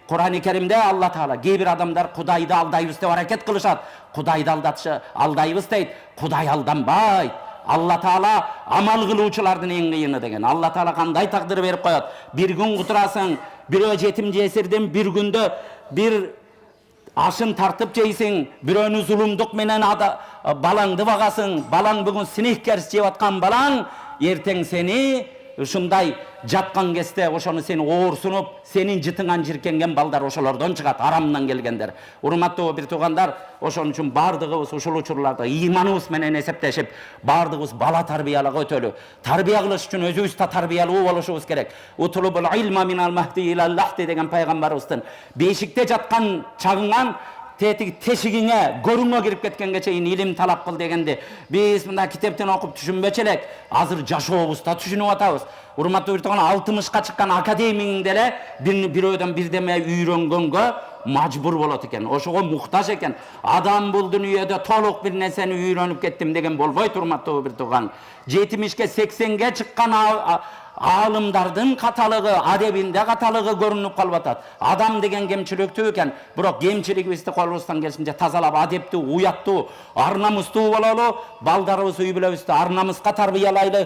Kur'an-ı Kerim'de Allah Teala bir adamlar Kuday'da aldayız diye hareket kılışat. Kuday'da aldayız deyit. Kuday aldanbayt. Allah Teala amal kılıuçulardan en kıyını degen. Allah Teala kanday takdir verip koyat. Bir gün kuturasın, bir yetim jesirden bir günde bir aşın tartıp jeysin, biröөнү zulumduk menen balаңды bagasın. Balaң bugün sinek kers jep atkan balaң, erteң seni ушундай жаткан кезде ошону сени оорсунуп, сенин жытыңан жиркенген балдар ошолордон чыгат, арамдан келгендер. Урматтуу бир туугандар, ошон үчүн бардыгыбыз ушул учурларда ыйманыбыз менен эсептешип, бардыгыбыз бала тарбиялага өтөлү. Тарбия кылыш үчүн өзүбүз да тарбиялуу болушубуз керек. Утулубул илма минал махди илал лахди деген пайгамбарыбыздын бешикте жаткан чагыңан тешигиңе, көрүңө кирип кеткенге чейин илим талап кыл дегенде, биз мында китептен окуп түшүнбөчү элек, азыр жашообузда түшүнүп атабыз. Урматтуу бир тууган 60-ка чыккан академиң деле бирөөдөн бирдеме үйрөнгөнгө мажбур болот экен. Ошого муктаж экен. Адам бул дүйнөдө толук бир нерсени үйрөнүп кеттим деген болбойт, урматтуу бир тууган. 70-ке 80-ге чыккан алымдардын каталыгы, адебинде каталыгы көрүнүп калып атат. Адам деген кемчиликтүү экен, бирок кемчилигибизди колубуздан келишинче тазалап, адептүү, уяттуу, ар намустуу бололу, балдарыбыз үй бүлөбүздү ар намуска тарбиялайлы.